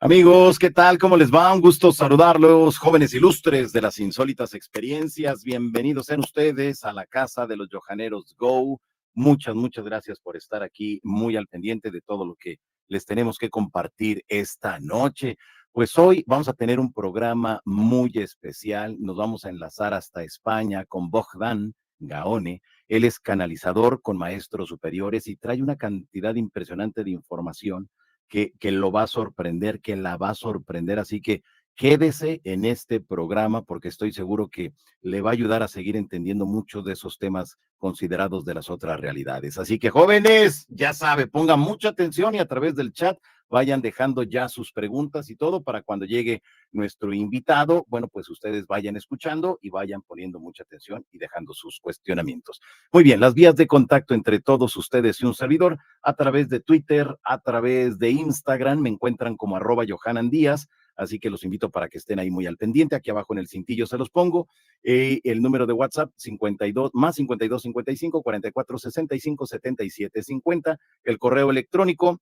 Amigos, ¿qué tal? ¿Cómo les va? Un gusto saludarlos, jóvenes ilustres de las insólitas experiencias. Bienvenidos sean ustedes a la casa de los Johaneros Go. Muchas gracias por estar aquí, muy al pendiente de todo lo que les tenemos que compartir esta noche. Pues hoy vamos a tener un programa muy especial. Nos vamos a enlazar hasta España con Bogdan Gaone. Él es canalizador con maestros superiores y trae una cantidad impresionante de información que lo va a sorprender, que la va a sorprender. Así que quédese en este programa porque estoy seguro que le va a ayudar a seguir entendiendo muchos de esos temas considerados de las otras realidades. Así que jóvenes, ya sabe, pongan mucha atención y a través del chat vayan dejando ya sus preguntas y todo para cuando llegue nuestro invitado, bueno, pues ustedes vayan escuchando y vayan poniendo mucha atención y dejando sus cuestionamientos. Muy bien, las vías de contacto entre todos ustedes y un servidor a través de Twitter, a través de Instagram, me encuentran como @Johanan Díaz, así que los invito para que estén ahí muy al pendiente. Aquí abajo en el cintillo se los pongo. El número de WhatsApp 52 más 52 55 44 65 77 50. El correo electrónico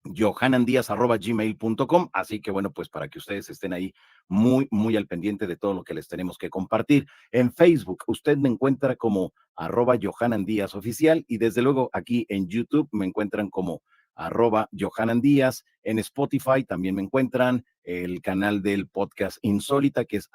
johanandiaz@gmail.com. Así que bueno, pues para que ustedes estén ahí muy al pendiente de todo lo que les tenemos que compartir. En Facebook, usted me encuentra como @JohananDíazOficial y desde luego aquí en YouTube me encuentran como @JohananDíaz. En Spotify también me encuentran el canal del podcast Insólita, que es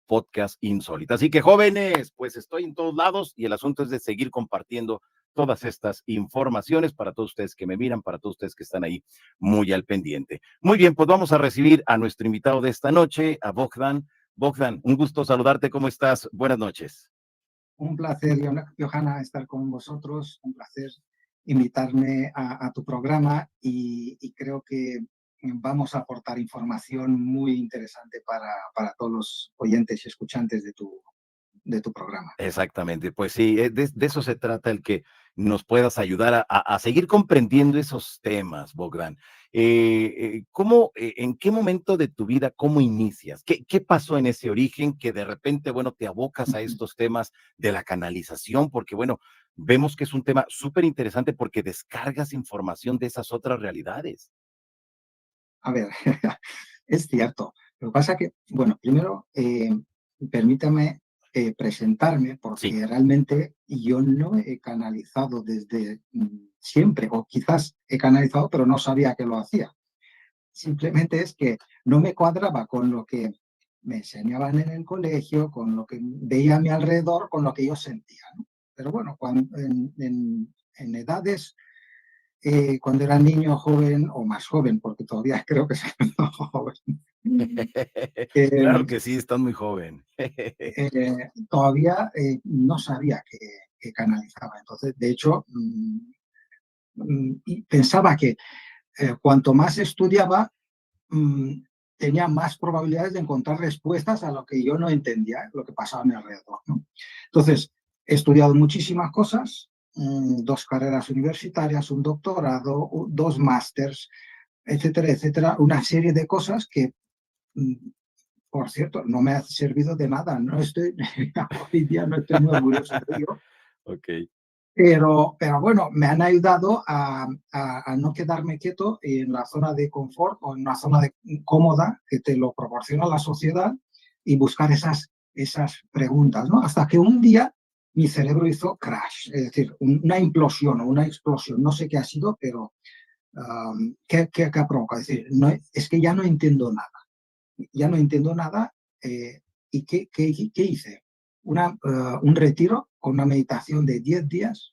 @podcast Insólita. Así que jóvenes, pues estoy en todos lados y el asunto es de seguir compartiendo todas estas informaciones para todos ustedes que me miran, para todos ustedes que están ahí muy al pendiente. Muy bien, pues vamos a recibir a nuestro invitado de esta noche, a Bogdan. Bogdan, un gusto saludarte, ¿cómo estás? Buenas noches. Un placer, Johanna, estar con vosotros. Un placer invitarme a tu programa y creo que vamos a aportar información muy interesante para todos los oyentes y escuchantes de tu programa. Exactamente, pues sí, de eso se trata, el que nos puedas ayudar a seguir comprendiendo esos temas, Bogdan. ¿En qué momento de tu vida, cómo inicias? ¿Qué pasó en ese origen que de repente, bueno, te abocas a estos temas de la canalización? Porque, bueno, vemos que es un tema súper interesante porque descargas información de esas otras realidades. A ver, es cierto. Lo que pasa que, bueno, primero permítame presentarme Sí. porque realmente yo no he canalizado desde siempre, o quizás he canalizado pero no sabía que lo hacía. Simplemente es que no me cuadraba con lo que me enseñaban en el colegio, con lo que veía a mi alrededor, con lo que yo sentía, ¿no? Pero bueno, en edades cuando era niño, joven o más joven, porque todavía creo que soy joven, Claro eh, que sí, estás muy joven. todavía no sabía que canalizaba. Entonces, de hecho, y pensaba que cuanto más estudiaba, mm, tenía más probabilidades de encontrar respuestas a lo que yo no entendía, lo que pasaba a mi alrededor, ¿no? Entonces, he estudiado muchísimas cosas, 2 carreras universitarias, un doctorado, 2 másters, etcétera, etcétera, una serie de cosas que, mm, por cierto, no me ha servido de nada. No estoy, hoy día no estoy muy orgulloso de ello, Ok. pero bueno, me han ayudado a no quedarme quieto en la zona de confort o en una zona cómoda que te lo proporciona la sociedad y buscar esas preguntas, ¿no? Hasta que un día mi cerebro hizo crash, es decir, una implosión o una explosión, no sé qué ha sido, pero ¿qué ha provocado? Es decir, no, es que ya no entiendo nada. ¿Y qué hice? Un retiro con una meditación de 10 días,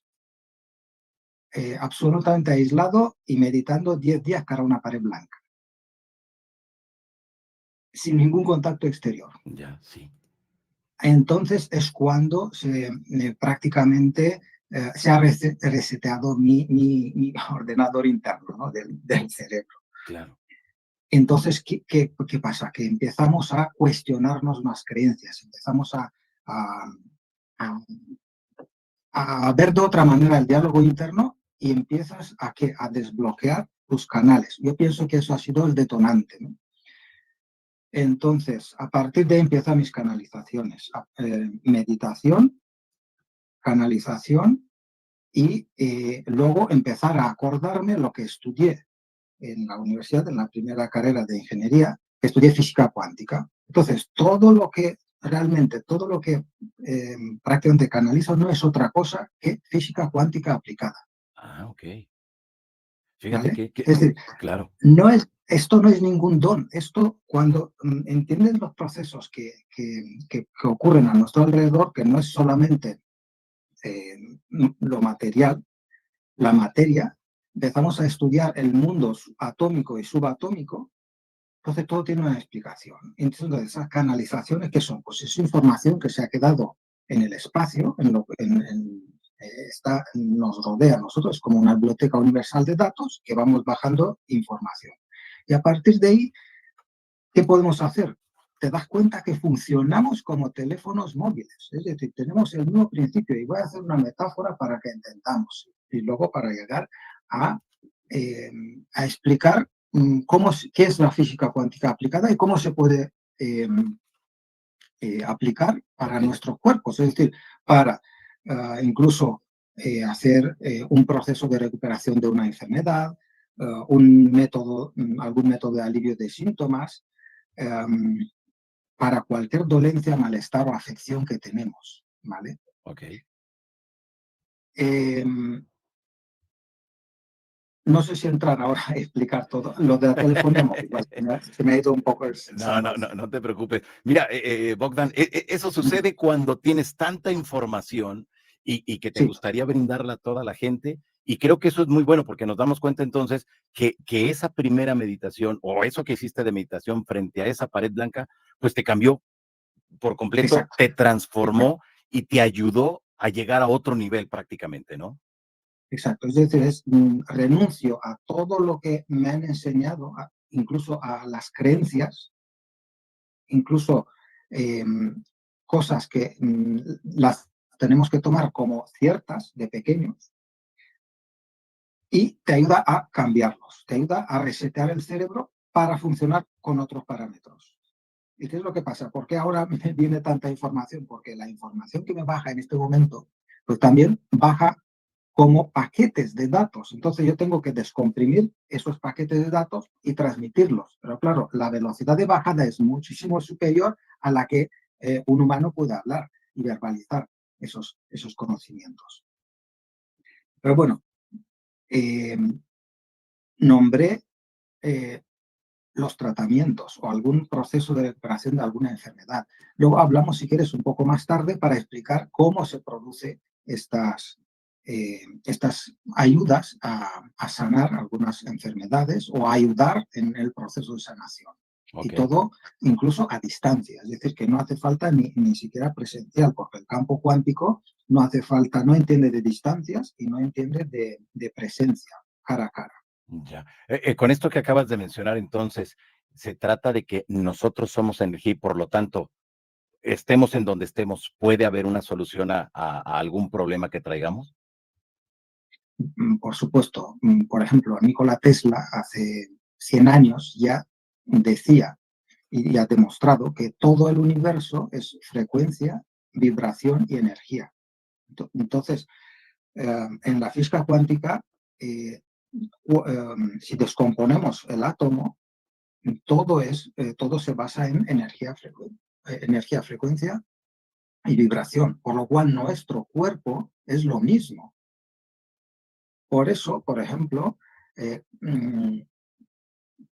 absolutamente aislado y meditando 10 días cara a una pared blanca, sin ningún contacto exterior. Ya, sí. Entonces es cuando prácticamente se ha reseteado mi ordenador interno, ¿no? del cerebro. Claro. Entonces, ¿qué pasa? Que empezamos a cuestionarnos más creencias, empezamos a, a, a ver de otra manera el diálogo interno y empiezas a desbloquear tus canales. Yo pienso que eso ha sido el detonante, ¿no? Entonces, a partir de ahí empiezan mis canalizaciones. Meditación, canalización y luego empezar a acordarme lo que estudié. en la universidad, en la primera carrera de ingeniería, estudié física cuántica. Entonces, todo lo que prácticamente canalizo no es otra cosa que física cuántica aplicada, Ah, ok. Fíjate ¿vale? que, Es decir, claro. esto no es ningún don. Esto, cuando entiendes los procesos que ocurren a nuestro alrededor, que no es solamente eh, lo material, la materia, empezamos a estudiar el mundo atómico y subatómico, entonces todo tiene una explicación. Entonces, esas canalizaciones, ¿qué son? Pues es información que se ha quedado en el espacio, nos rodea a nosotros, como una biblioteca universal de datos que vamos bajando información. Y a partir de ahí, ¿qué podemos hacer? Te das cuenta que funcionamos como teléfonos móviles, es decir, tenemos el mismo principio, y voy a hacer una metáfora para que entendamos, y luego para llegar a, a explicar qué es la física cuántica aplicada y cómo se puede aplicar para Ok. nuestros cuerpos, es decir, para incluso hacer un proceso de recuperación de una enfermedad, algún método de alivio de síntomas, um, para cualquier dolencia, malestar o afección que tenemos, ¿vale? Ok. Eh, no sé si entrar ahora a explicar todo. Lo de la telefonía móvil, pues, se me ha ido un poco el No, no, santo. no, no te preocupes. Mira, Bogdan, eso sucede cuando tienes tanta información y que te Sí, gustaría brindarla a toda la gente. Y creo que eso es muy bueno porque nos damos cuenta entonces que esa primera meditación o eso que hiciste de meditación frente a esa pared blanca, pues te cambió por completo, exacto, te exacto, transformó y te ayudó a llegar a otro nivel prácticamente, ¿no? exacto. Es decir, renuncio a todo lo que me han enseñado, incluso a las creencias, incluso eh, cosas que las tenemos que tomar como ciertas de pequeños, y te ayuda a cambiarlos, te ayuda a resetear el cerebro para funcionar con otros parámetros. ¿Y qué es lo que pasa? ¿Por qué ahora me viene tanta información? Porque la información que me baja en este momento, pues también baja como paquetes de datos. Entonces yo tengo que descomprimir esos paquetes de datos y transmitirlos. Pero claro, la velocidad de bajada es muchísimo superior a la que un humano puede hablar y verbalizar esos conocimientos. Pero bueno, eh, nombré eh, los tratamientos o algún proceso de recuperación de alguna enfermedad. Luego hablamos, si quieres, un poco más tarde para explicar cómo se produce estas ayudas a sanar algunas enfermedades o a ayudar en el proceso de sanación. Y Ok. todo incluso a distancia, es decir, que no hace falta ni siquiera presencial, porque el campo cuántico no hace falta, no entiende de distancias y no entiende de presencia cara a cara. Ya. Con esto que acabas de mencionar, entonces, se trata de que nosotros somos energía y por lo tanto, estemos en donde estemos, ¿puede haber una solución a algún problema que traigamos? Por supuesto, por ejemplo, Nikola Tesla hace 100 años ya decía y ha demostrado que todo el universo es frecuencia, vibración y energía. Entonces, en la física cuántica, eh, si descomponemos el átomo, todo se basa en energía, frecuencia y vibración, por lo cual nuestro cuerpo es lo mismo. Por eso, por ejemplo,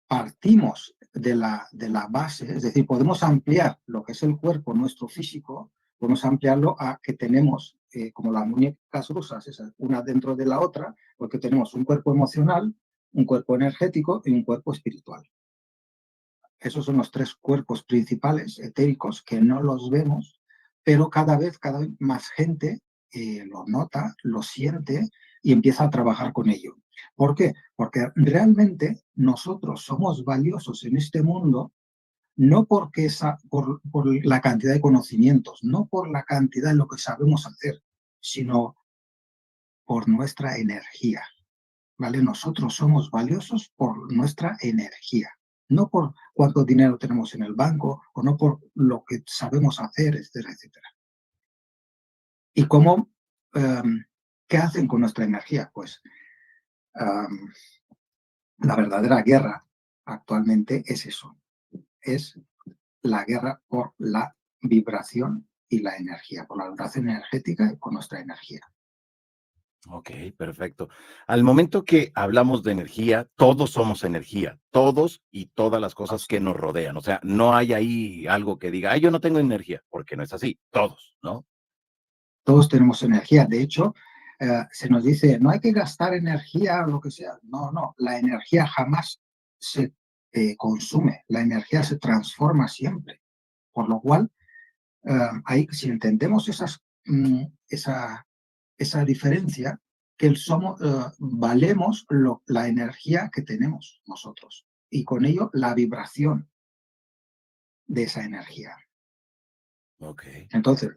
partimos de la base, es decir, podemos ampliar lo que es el cuerpo, nuestro físico, podemos ampliarlo a que tenemos, como las muñecas rusas, una dentro de la otra, porque tenemos un cuerpo emocional, un cuerpo energético y un cuerpo espiritual. Esos son los tres cuerpos principales etéricos que no los vemos, pero cada vez más gente lo nota, lo siente y empieza a trabajar con ello. ¿Por qué? Porque realmente nosotros somos valiosos en este mundo no por la cantidad de conocimientos, no por la cantidad de lo que sabemos hacer, sino por nuestra energía. ¿Vale? Nosotros somos valiosos por nuestra energía, no por cuánto dinero tenemos en el banco o no por lo que sabemos hacer, etcétera, etcétera. ¿Y cómo, qué hacen con nuestra energía? Pues La verdadera guerra actualmente es eso, es la guerra por la vibración y la energía, por la vibración energética y por nuestra energía. Ok, perfecto. Al momento que hablamos de energía, todos somos energía, todos y todas las cosas que nos rodean. O sea, no hay ahí algo que diga, ay, yo no tengo energía, porque no es así, todos, ¿no? Todos tenemos energía. De hecho, se nos dice, no hay que gastar energía o lo que sea. No, no, la energía jamás se consume, la energía se transforma siempre. Por lo cual, si entendemos esa diferencia, que valemos la energía que tenemos nosotros y con ello la vibración de esa energía. Ok, Entonces,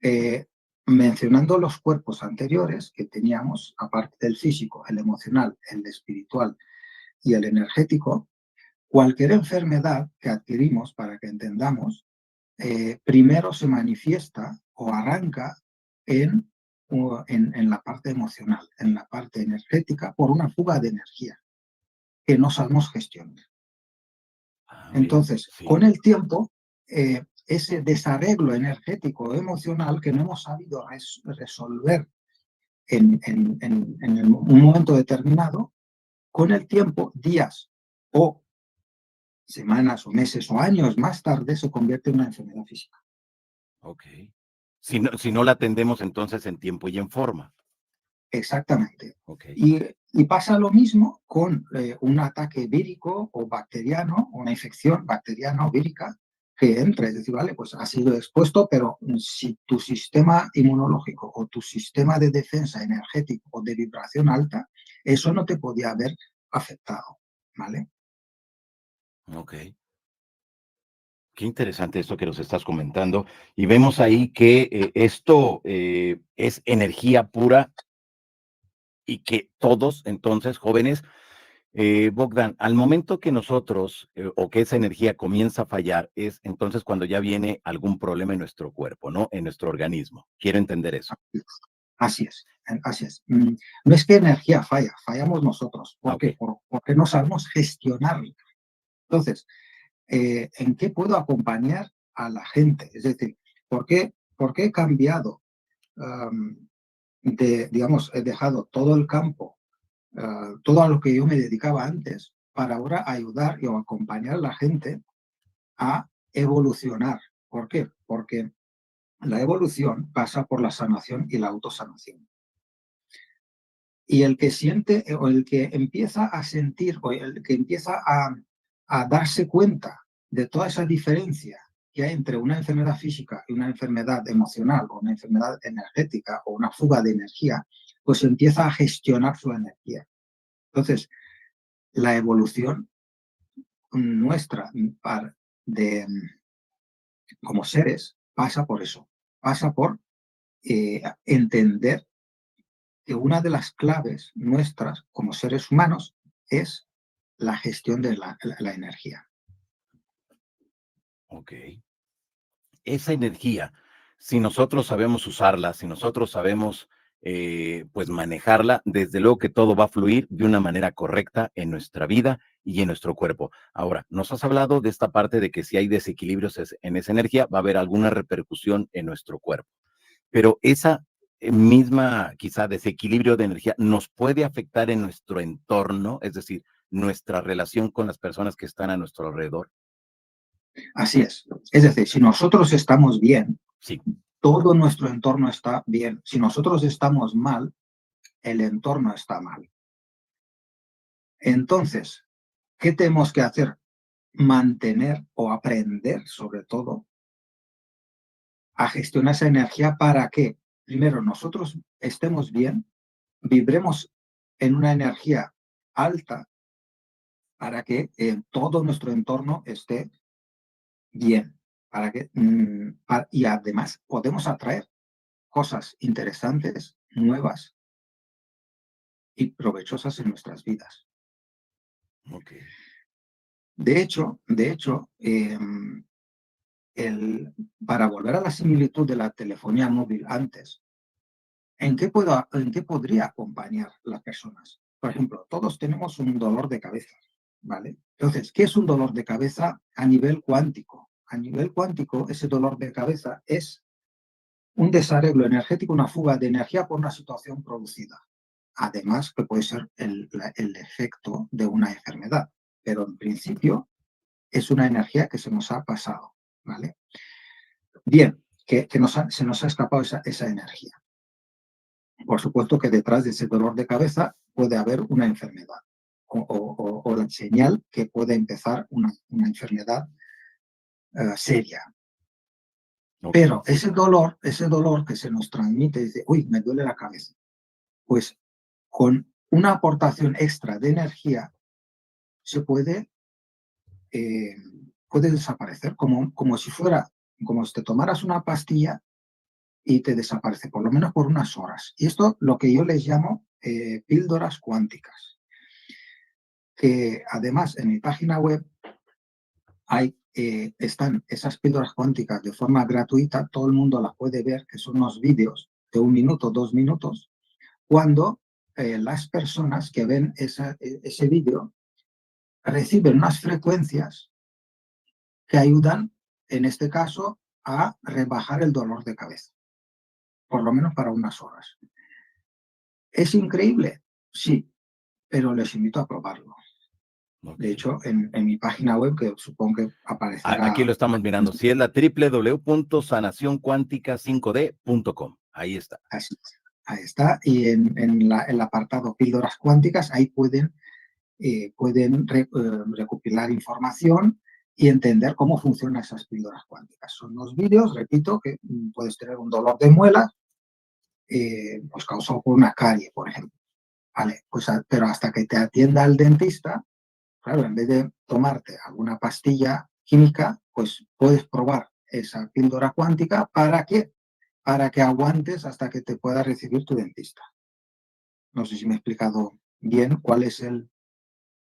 eh, mencionando los cuerpos anteriores que teníamos, aparte del físico, el emocional, el espiritual y el energético, cualquier enfermedad que adquirimos, para que entendamos, primero se manifiesta o arranca en la parte emocional, en la parte energética, por una fuga de energía que no sabemos gestionar. bien, Entonces, sí, con el tiempo, ese desarreglo energético o emocional que no hemos sabido resolver en un momento determinado, con el tiempo, días o semanas o meses o años más tarde, se convierte en una enfermedad física. ok. Si no la atendemos entonces en tiempo y en forma. Exactamente. Ok, Y pasa lo mismo con un ataque vírico o bacteriano, una infección bacteriana o vírica que entra. Es decir, vale, pues ha sido expuesto, pero si tu sistema inmunológico o tu sistema de defensa energético o de vibración alta, eso no te podía haber afectado, ¿vale? ok. Qué interesante esto que nos estás comentando. Y vemos ahí que esto es energía pura y que todos, entonces, jóvenes, Bogdan, al momento que nosotros o que esa energía comienza a fallar, es entonces cuando ya viene algún problema en nuestro cuerpo, ¿no? En nuestro organismo. Quiero entender eso. Así es, así es. No es que energía falla, fallamos nosotros. Ah, ¿Por ok. qué? Porque no sabemos gestionarla. Entonces, ¿en qué puedo acompañar a la gente? Es decir, ¿por qué he cambiado digamos, he dejado todo el campo, todo a lo que yo me dedicaba antes, para ahora ayudar y acompañar a la gente a evolucionar? ¿Por qué? Porque la evolución pasa por la sanación y la autosanación. Y el que siente o el que empieza a sentir o el que empieza a darse cuenta de toda esa diferencia que hay entre una enfermedad física y una enfermedad emocional o una enfermedad energética o una fuga de energía, pues empieza a gestionar su energía. Entonces, la evolución nuestra de, como seres pasa por eso, pasa por entender que una de las claves nuestras como seres humanos es la gestión de la energía. Ok. Esa energía, si nosotros sabemos usarla, si nosotros sabemos pues manejarla, desde luego que todo va a fluir de una manera correcta en nuestra vida y en nuestro cuerpo. Ahora, nos has hablado de esta parte de que si hay desequilibrios en esa energía, va a haber alguna repercusión en nuestro cuerpo. Pero esa misma, quizá, desequilibrio de energía nos puede afectar en nuestro entorno, es decir, nuestra relación con las personas que están a nuestro alrededor. Así es. Es decir, si nosotros estamos bien, Sí, todo nuestro entorno está bien. Si nosotros estamos mal, el entorno está mal. Entonces, ¿qué tenemos que hacer? Mantener o aprender, sobre todo, a gestionar esa energía para que, primero, nosotros estemos bien, vibremos en una energía alta para que todo nuestro entorno esté bien, y además podemos atraer cosas interesantes, nuevas y provechosas en nuestras vidas. ok. De hecho, para volver a la similitud de la telefonía móvil antes, ¿en qué podría acompañar las personas? por ejemplo, todos tenemos un dolor de cabeza, ¿vale? Entonces, ¿qué es un dolor de cabeza a nivel cuántico? A nivel cuántico, ese dolor de cabeza es un desarreglo energético, una fuga de energía por una situación producida. Además, que puede ser el efecto de una enfermedad, pero en principio es una energía que se nos ha pasado, ¿vale? Bien, que se nos ha escapado esa energía. Por supuesto que detrás de ese dolor de cabeza puede haber una enfermedad o la señal que puede empezar una enfermedad seria. Ok, Pero sí. ese dolor que se nos transmite, dice, uy, me duele la cabeza. Pues con una aportación extra de energía se puede desaparecer, como si te tomaras una pastilla y te desaparece, por lo menos por unas horas. Y esto lo que yo les llamo píldoras cuánticas, que además en mi página web están esas píldoras cuánticas de forma gratuita, todo el mundo las puede ver, que son unos vídeos de 1 minuto, 2 minutos, cuando las personas que ven ese vídeo reciben unas frecuencias que ayudan, en este caso, a rebajar el dolor de cabeza, por lo menos para unas horas. ¿Es increíble? Sí, pero les invito a probarlo. Ok. De hecho, en mi página web, que supongo que Aquí aparecerá, lo estamos mirando. Sí, es la www.sanacioncuántica5d.com. Ahí está. así, ahí está, y en el apartado píldoras cuánticas, ahí pueden recopilar información y entender cómo funcionan esas píldoras cuánticas. Son unos vídeos, repito, que puedes tener un dolor de muela, pues causado por una carie, por ejemplo. Vale, pues, pero hasta que te atienda el dentista, claro, en vez de tomarte alguna pastilla química, pues puedes probar esa píldora cuántica para que aguantes hasta que te pueda recibir tu dentista. No sé si me he explicado bien cuál es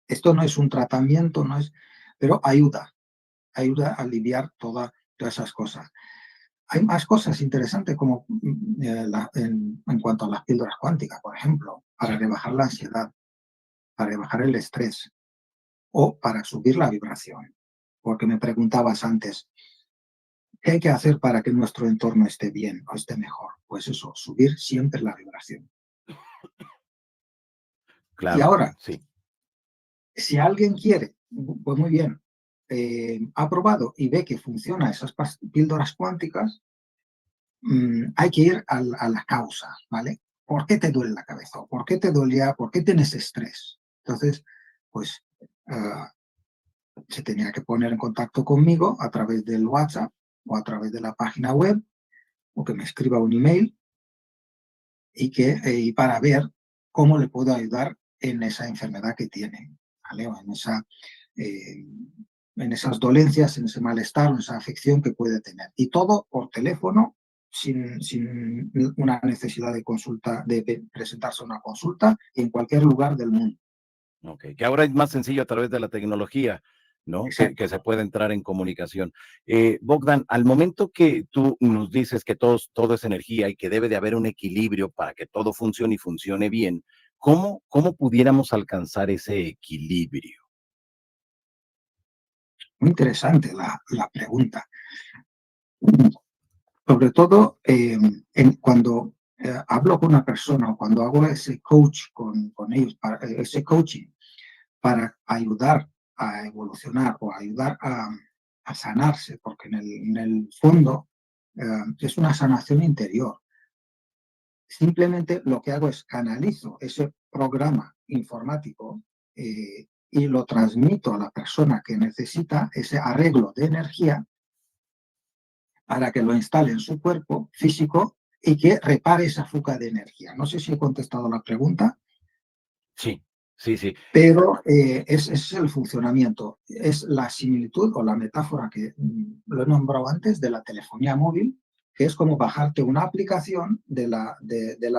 Esto no es un tratamiento, no es, pero ayuda a aliviar todas esas cosas. Hay más cosas interesantes como en cuanto a las píldoras cuánticas, por ejemplo, para Sí. rebajar la ansiedad, para rebajar el estrés o para subir la vibración. Porque me preguntabas antes, ¿qué hay que hacer para que nuestro entorno esté bien o esté mejor? Pues eso, subir siempre la vibración. Y Claro, ahora, sí. si alguien quiere, pues muy bien, ha probado y ve que funcionan esas píldoras cuánticas, hay que ir a la causa, ¿vale? ¿Por qué te duele la cabeza? ¿Por qué te dolía? ¿Por qué tienes estrés? Entonces, pues se tenía que poner en contacto conmigo a través del WhatsApp o a través de la página web o que me escriba un email y para ver cómo le puedo ayudar en esa enfermedad que tiene, ¿vale? O eh, en esas dolencias, en ese malestar, en esa afección que puede tener. Y todo por teléfono, sin una necesidad de consulta, de presentarse a una consulta en cualquier lugar del mundo. Ok, que ahora es más sencillo a través de la tecnología, ¿no? Que Exacto. se puede entrar en comunicación. Bogdan, al momento que tú nos dices que todo es energía y que debe de haber un equilibrio para que todo funcione y funcione bien, ¿cómo pudiéramos alcanzar ese equilibrio? Muy interesante la pregunta. Sobre todo cuando hablo con una persona o cuando hago ese coach con ellos, ese coaching para ayudar a evolucionar o ayudar a sanarse, porque en el fondo es una sanación interior. Simplemente lo que hago es canalizo ese programa informático y lo transmito a la persona que necesita ese arreglo de energía para que lo instale en su cuerpo físico y que repare esa fuga de energía. No sé si he contestado la pregunta, Sí, sí, sí. pero ese es el funcionamiento. Es la similitud o la metáfora que lo he nombrado antes de la telefonía móvil, que es como bajarte una aplicación de la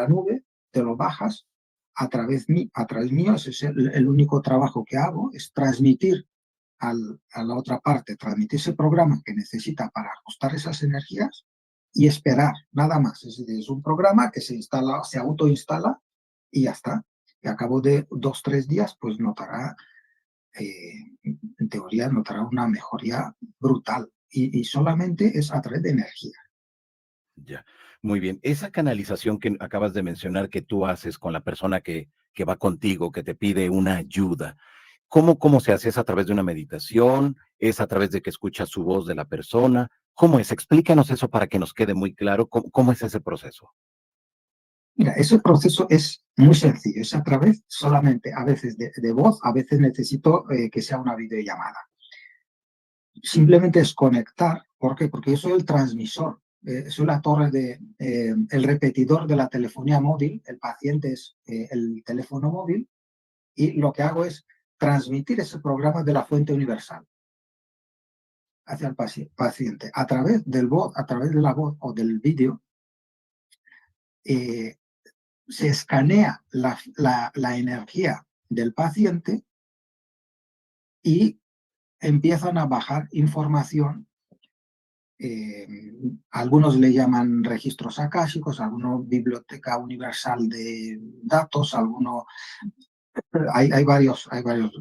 nube, te lo bajas a través mío, ese es el único trabajo que hago, es transmitir a la otra parte, transmitir ese programa que necesita para ajustar esas energías y esperar, nada más. Es decir, es un programa que se instala, se autoinstala y ya está. Y a cabo de 2, 3 días, pues notará, en teoría, notará una mejoría brutal. Y solamente es a través de energía. Ya, muy bien. Esa canalización que acabas de mencionar que tú haces con la persona que va contigo, que te pide una ayuda, ¿cómo se hace? ¿Es a través de una meditación? ¿Es a través de que escuchas su voz de la persona? ¿Cómo es? Explícanos eso para que nos quede muy claro. ¿Cómo es ese proceso? Mira, ese proceso es muy sencillo. Es a través solamente, a veces de voz, a veces necesito que sea una videollamada. Simplemente es conectar. ¿Por qué? Porque yo soy el transmisor. Soy la torre el repetidor de la telefonía móvil. El paciente es el teléfono móvil. Y lo que hago es transmitir ese programa de la fuente universal hacia el paciente a través a través de la voz o del vídeo. eh, Se escanea la energía del paciente y empiezan a bajar información. eh, Algunos le llaman registros akáshicos, algunos biblioteca universal de datos, algunos, hay varios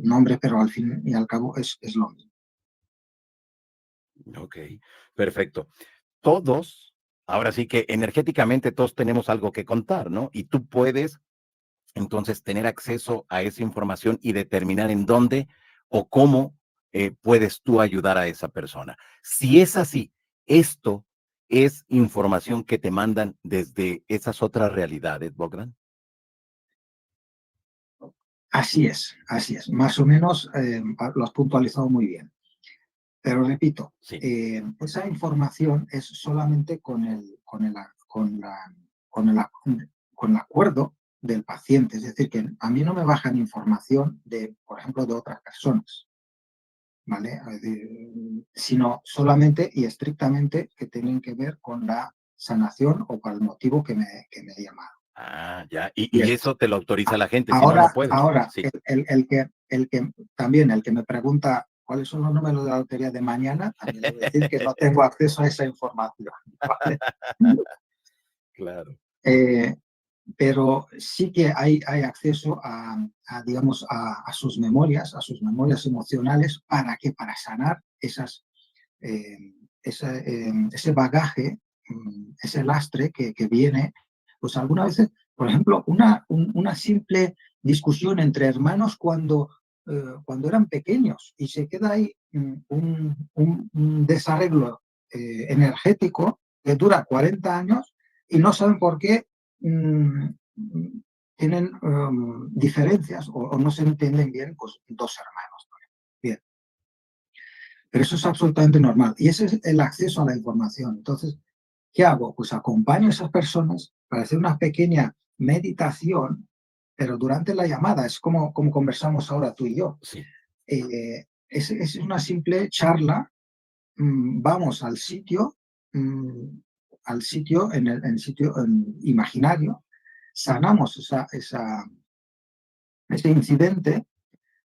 nombres, pero al fin y al cabo es lo mismo. Ok, perfecto. Todos, ahora sí que energéticamente todos tenemos algo que contar, ¿no? Y tú puedes entonces tener acceso a esa información y determinar en dónde o cómo puedes tú ayudar a esa persona. Si es así, esto es información que te mandan desde esas otras realidades, Bogdan. Así es. Más o menos lo has puntualizado muy bien. Pero repito, Sí. esa información es solamente con el acuerdo del paciente. Es decir, que a mí no me bajan información por ejemplo, de otras personas, ¿vale? Es decir, sino solamente y estrictamente que tienen que ver con la sanación o para el motivo que me ha llamado. Ah, ya. Y Y eso te lo autoriza la gente, si no, no Ahora, puedes. ahora Sí. el que me pregunta cuáles son los números de la lotería de mañana, también le voy a decir que no tengo acceso a esa información, ¿vale? Claro. Eh, pero sí que hay acceso digamos, a sus memorias emocionales. ¿Para qué? Para sanar eh, ese bagaje, ese lastre que viene, pues algunas veces, por ejemplo, una simple discusión entre hermanos cuando eran pequeños y se queda ahí un desarreglo energético que dura 40 años y no saben por qué mm, tienen diferencias o no se entienden bien, pues dos hermanos. Bien, pero eso es absolutamente normal y ese es el acceso a la información. Entonces, ¿qué hago? Pues acompaño a esas personas para hacer una pequeña meditación, pero durante la llamada, es como conversamos ahora tú y yo. Sí. Es una simple charla. Vamos al sitio, en sitio imaginario, sanamos ese incidente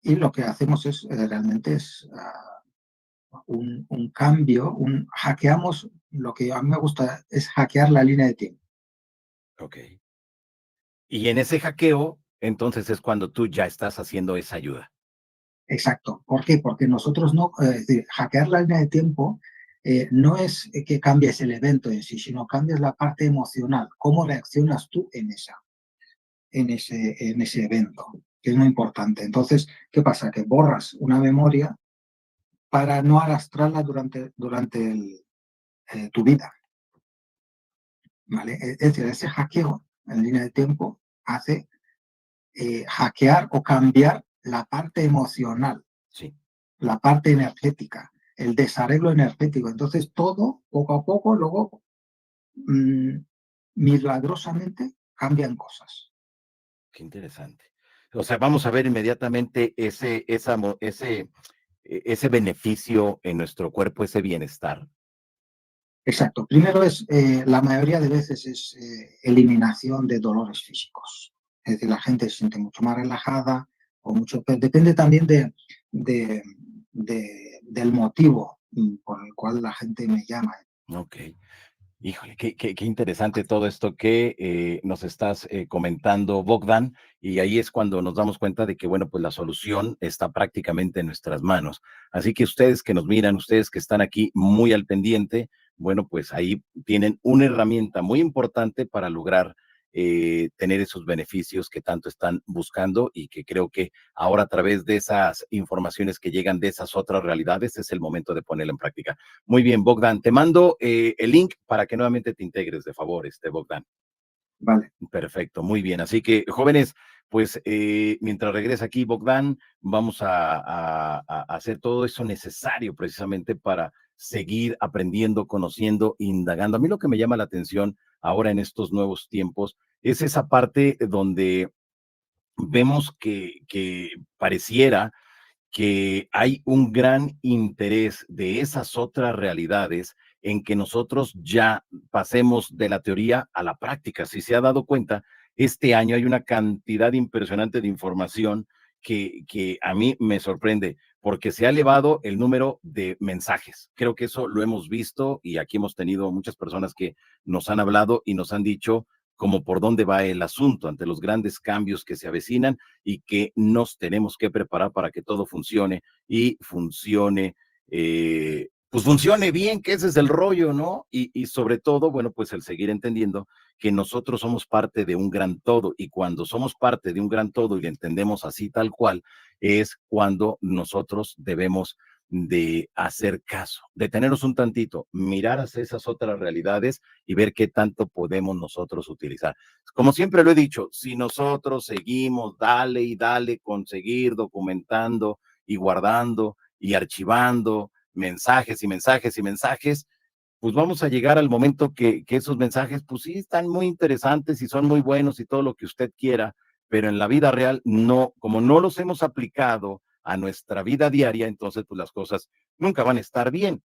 y lo que hacemos es realmente es un cambio, hackeamos. Lo que a mí me gusta es hackear la línea de tiempo. Ok. Y en ese hackeo, entonces es cuando tú ya estás haciendo esa ayuda. Exacto. ¿Por qué? Porque nosotros no, es decir, hackear la línea de tiempo no es que cambies el evento en sí, sino cambias la parte emocional, cómo reaccionas tú en ese evento, que es muy importante. Entonces, ¿qué pasa? Que borras una memoria para no arrastrarla durante tu vida, ¿vale? Es decir, ese hackeo en línea de tiempo hace hackear o cambiar la parte emocional, Sí. la parte energética, el desarreglo energético. Entonces, todo, poco a poco, luego, mm, milagrosamente, cambian cosas. Qué interesante. O sea, vamos a ver inmediatamente ese beneficio en nuestro cuerpo, ese bienestar. Exacto. Primero la mayoría de veces es eliminación de dolores físicos. Es decir, la gente se siente mucho más relajada o pero depende también de- del motivo por el cual la gente me llama. Ok. Híjole, qué interesante todo esto que nos estás comentando, Bogdan, y ahí es cuando nos damos cuenta de que, bueno, pues la solución está prácticamente en nuestras manos. Así que ustedes que nos miran, ustedes que están aquí muy al pendiente, bueno, pues ahí tienen una herramienta muy importante para lograr tener esos beneficios que tanto están buscando y que creo que ahora a través de esas informaciones que llegan de esas otras realidades es el momento de ponerla en práctica. Muy bien, Bogdan, te mando el link para que nuevamente te integres, de favor, Bogdan. Vale. Perfecto, muy bien. Así que, jóvenes, pues mientras regresa aquí Bogdan, vamos a hacer todo eso necesario precisamente para seguir aprendiendo, conociendo, indagando. A mí lo que me llama la atención ahora en estos nuevos tiempos es esa parte donde vemos que pareciera que hay un gran interés de esas otras realidades en que nosotros ya pasemos de la teoría a la práctica. Si se ha dado cuenta, este año hay una cantidad impresionante de información que a mí me sorprende porque se ha elevado el número de mensajes. Creo que eso lo hemos visto y aquí hemos tenido muchas personas que nos han hablado y nos han dicho como por dónde va el asunto ante los grandes cambios que se avecinan y que nos tenemos que preparar para que todo funcione y funcione, pues funcione bien, que ese es el rollo, ¿no? Y sobre todo, bueno, pues el seguir entendiendo que nosotros somos parte de un gran todo y cuando somos parte de un gran todo y lo entendemos así tal cual, es cuando nosotros debemos de hacer caso, detenernos un tantito, mirar hacia esas otras realidades y ver qué tanto podemos nosotros utilizar. Como siempre lo he dicho, si nosotros seguimos, dale y dale, con seguir documentando y guardando y archivando mensajes y mensajes y mensajes, pues vamos a llegar al momento que esos mensajes, pues sí, están muy interesantes y son muy buenos y todo lo que usted quiera, pero en la vida real no, como no los hemos aplicado a nuestra vida diaria, entonces pues las cosas nunca van a estar bien.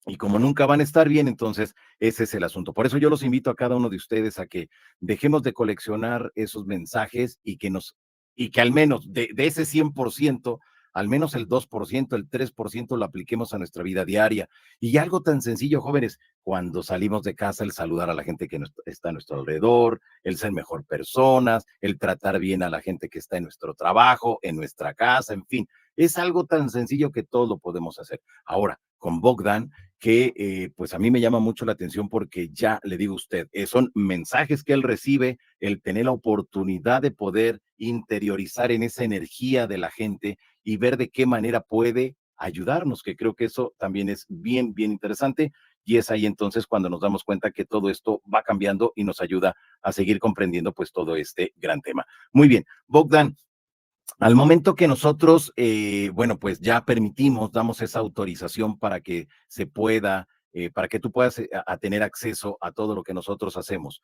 Y como nunca van a estar bien, entonces ese es el asunto. Por eso yo los invito a cada uno de ustedes a que dejemos de coleccionar esos mensajes y que al menos de ese 100%, al menos el 2%, el 3% lo apliquemos a nuestra vida diaria. Y algo tan sencillo, jóvenes, cuando salimos de casa, el saludar a la gente que está a nuestro alrededor, el ser mejor personas, el tratar bien a la gente que está en nuestro trabajo, en nuestra casa, en fin, es algo tan sencillo que todos lo podemos hacer. Ahora, con Bogdan, que pues a mí me llama mucho la atención porque ya le digo a usted, son mensajes que él recibe, el tener la oportunidad de poder interiorizar en esa energía de la gente y ver de qué manera puede ayudarnos, que creo que eso también es bien, bien interesante. Y es ahí entonces cuando nos damos cuenta que todo esto va cambiando y nos ayuda a seguir comprendiendo pues todo este gran tema. Muy bien, Bogdan, al momento que nosotros, bueno, pues ya permitimos, damos esa autorización para que se pueda, para que tú puedas a tener acceso a todo lo que nosotros hacemos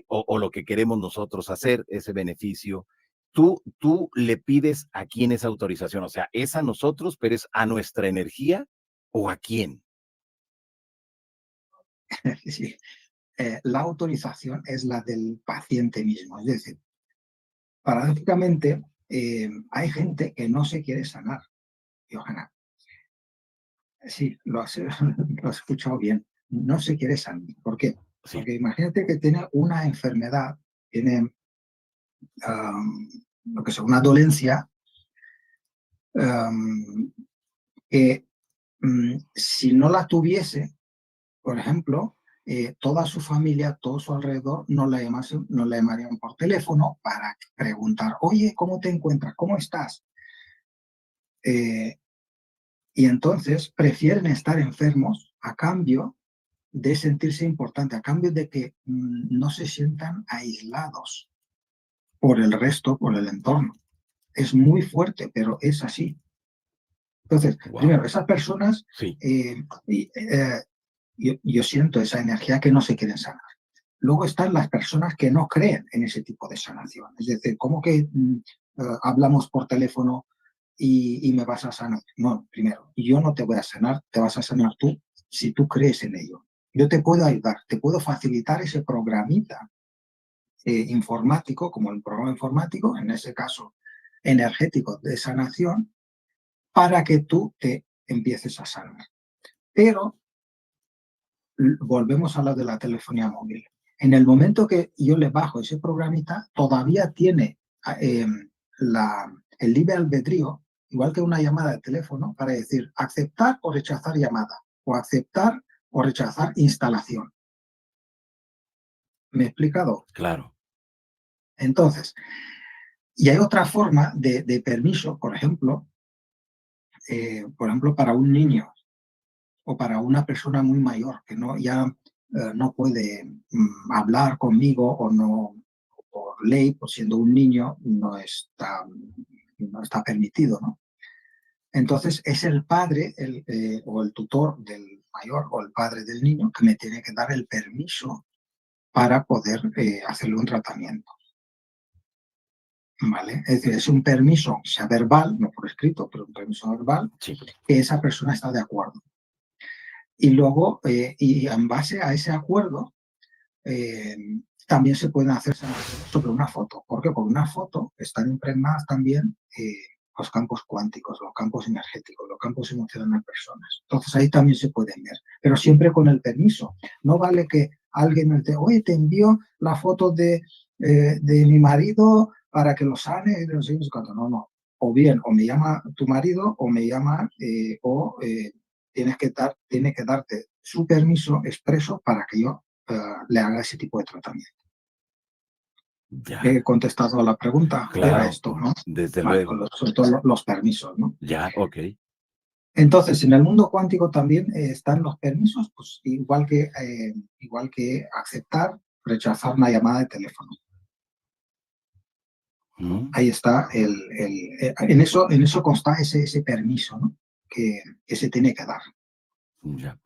o lo que queremos nosotros hacer, ese beneficio. Tú le pides a quién esa autorización, o sea, es a nosotros, pero es a nuestra energía o a quién. Sí. La autorización es la del paciente mismo. Es decir, paradójicamente, hay gente que no se quiere sanar, Johanna. Sí, lo has escuchado bien. No se quiere sanar. ¿Por qué? Sí, Porque imagínate que tiene una enfermedad, tiene lo que es una dolencia am, que si no la tuviese, por ejemplo, toda su familia, todo su alrededor, no la llamarían por teléfono para preguntar, oye, ¿cómo te encuentras? ¿Cómo estás? Eh, y entonces prefieren estar enfermos a cambio de sentirse importante, a cambio de que no se sientan aislados por el resto, por el entorno. Es muy fuerte, pero es así. Entonces, wow, primero, esas personas, sí, eh, yo siento esa energía que no se quieren sanar. Luego están las personas que no creen en ese tipo de sanación. Es decir, ¿cómo que hablamos por teléfono y me vas a sanar? No, primero, yo no te voy a sanar, te vas a sanar tú si tú crees en ello. Yo te puedo ayudar, te puedo facilitar ese programita informático, como el programa informático, en ese caso energético de sanación, para que tú te empieces a sanar. Pero volvemos a lo de la telefonía móvil. En el momento que yo le bajo ese programita, todavía tiene el libre albedrío, igual que una llamada de teléfono, para decir aceptar o rechazar llamada, o aceptar o rechazar instalación. ¿Me he explicado? Claro. Entonces, y hay otra forma de permiso, por ejemplo, para un niño o para una persona muy mayor que no puede hablar conmigo o no, por ley, pues siendo un niño, no está permitido, ¿no? Entonces es el padre o el tutor del mayor o el padre del niño que me tiene que dar el permiso para poder hacerle un tratamiento. ¿Vale? Es decir, es un permiso, sea verbal, no por escrito, pero un permiso verbal, Sí. que esa persona está de acuerdo. Y luego, y en base a ese acuerdo, también se pueden hacer sobre una foto, porque con una foto están impregnadas también los campos cuánticos, los campos energéticos, los campos emocionales de personas. Entonces ahí también se pueden ver, pero siempre con el permiso. No vale que alguien me diga, oye, te envío la foto de mi marido para que lo sane y no sé cuánto. No. O bien, o me llama tu marido, o me llama, tiene que darte su permiso expreso para que yo le haga ese tipo de tratamiento. Ya. He contestado a la pregunta, Claro, era esto, ¿no? desde Vale, luego. sobre todo los permisos, ¿no? Ya, ok. Entonces, en el mundo cuántico también están los permisos, pues igual que aceptar, rechazar una llamada de teléfono. Ahí está, en eso consta ese permiso, ¿no? que se tiene que dar. Ya.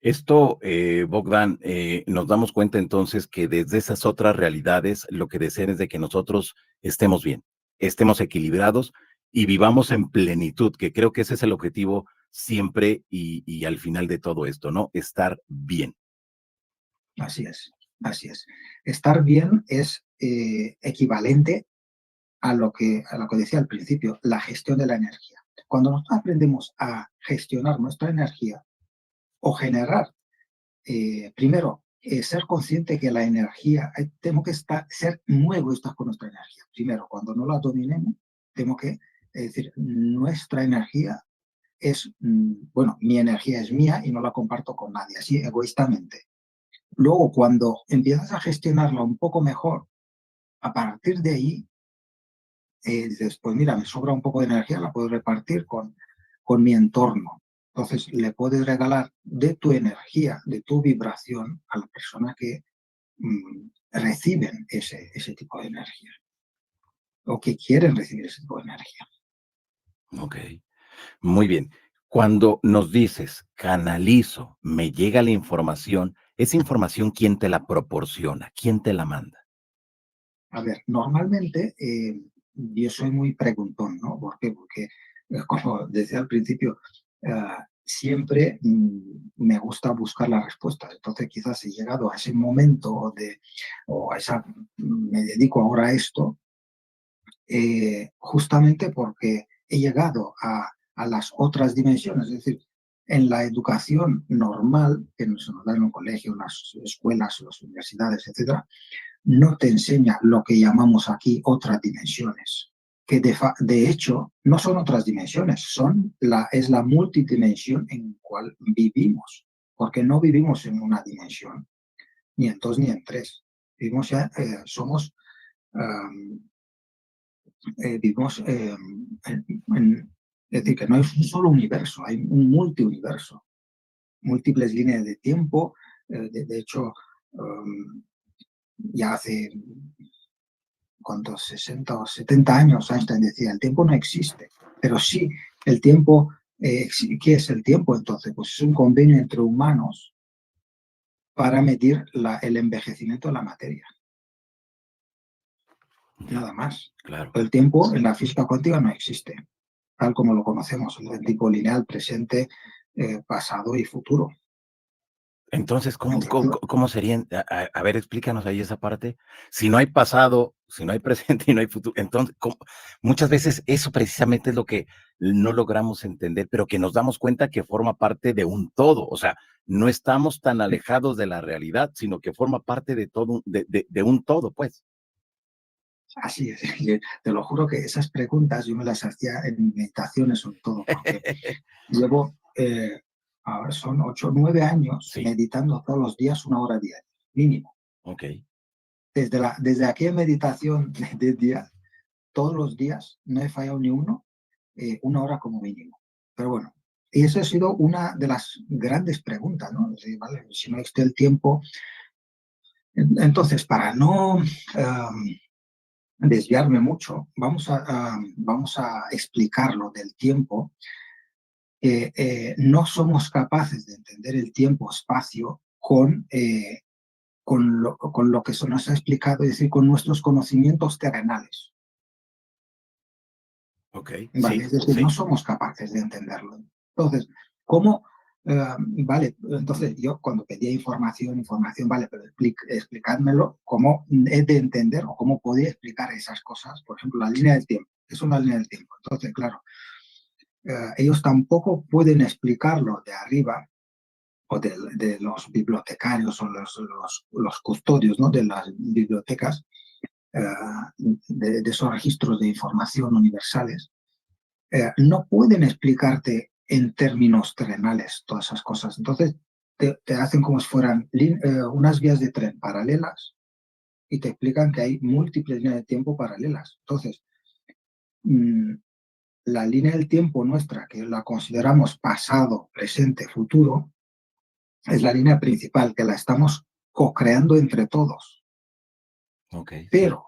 Esto, Bogdan, nos damos cuenta entonces que desde esas otras realidades lo que desean es de que nosotros estemos bien, estemos equilibrados y vivamos en plenitud, que creo que ese es el objetivo siempre y al final de todo esto, ¿no? Estar bien. Así es. Estar bien es equivalente a lo que decía al principio, la gestión de la energía. Cuando nosotros aprendemos a gestionar nuestra energía o generar, primero, ser consciente que la energía, tenemos que ser muy egoístas con nuestra energía. Primero, cuando no la dominemos, tenemos que decir, nuestra energía es, bueno, mi energía es mía y no la comparto con nadie, así egoístamente. Luego, cuando empiezas a gestionarla un poco mejor, a partir de ahí, dices, pues mira, me sobra un poco de energía, la puedo repartir con mi entorno. Entonces, le puedes regalar de tu energía, de tu vibración a las personas que reciben ese tipo de energía o que quieren recibir ese tipo de energía. Ok, muy bien. Cuando nos dices, canalizo, me llega la información, esa información, ¿quién te la proporciona? ¿Quién te la manda? A ver, normalmente yo soy muy preguntón, ¿no? ¿Por qué? Porque, como decía al principio, siempre me gusta buscar las respuestas. Entonces, quizás he llegado a ese momento me dedico ahora a esto, justamente porque he llegado a las otras dimensiones. Es decir, en la educación normal, que nos da en un colegio, en las escuelas, en las universidades, etcétera, no te enseña lo que llamamos aquí otras dimensiones, que de hecho no son otras dimensiones, es la multidimensión en cual vivimos, porque no vivimos en una dimensión, ni en dos ni en tres. Vivimos vivimos es decir, que no es un solo universo, hay un multiuniverso, múltiples líneas de tiempo. De hecho, ya hace 60 o 70 años Einstein decía, el tiempo no existe, pero sí, el tiempo, ¿qué es el tiempo entonces? Pues es un convenio entre humanos para medir el envejecimiento de la materia. Nada más. Claro. El tiempo en la física cuántica no existe, tal como lo conocemos, el tiempo lineal, presente, pasado y futuro. Entonces, ¿cómo serían? A ver, explícanos ahí esa parte. Si no hay pasado, Si no hay presente y no hay futuro, entonces, muchas veces eso precisamente es lo que no logramos entender, pero que nos damos cuenta que forma parte de un todo. O sea, no estamos tan alejados de la realidad, sino que forma parte de todo, de un todo, pues. Así es, y te lo juro que esas preguntas yo me las hacía en meditaciones sobre todo, porque llevo, ahora son 8 o 9 años Sí, meditando todos los días 1 hora diaria, mínimo. ok, Desde aquella meditación de día, todos los días, no he fallado ni uno, 1 hora como mínimo. Pero bueno, y esa ha sido una de las grandes preguntas, ¿no? Es decir, vale, si no existe el tiempo, entonces para no desviarme mucho, vamos a explicar lo del tiempo, que no somos capaces de entender el tiempo-espacio con lo que se nos ha explicado, es decir, con nuestros conocimientos terrenales. ok, ¿Vale? sí, Es decir, no sí, somos capaces de entenderlo. Entonces, ¿cómo? Vale, entonces yo cuando pedía información, vale, pero explicádmelo, ¿cómo he de entender o cómo podía explicar esas cosas? Por ejemplo, la línea del tiempo, es una línea del tiempo. Entonces, claro, ellos tampoco pueden explicarlo de arriba o de los bibliotecarios o los custodios, ¿no?, de las bibliotecas, eh, de esos registros de información universales. No pueden explicarte en términos terrenales todas esas cosas. Entonces, te hacen como si fueran unas vías de tren paralelas y te explican que hay múltiples líneas de tiempo paralelas. Entonces, mm, la línea del tiempo nuestra, que la consideramos pasado, presente, futuro, es la línea principal, que la estamos co-creando entre todos. ok, sí, Pero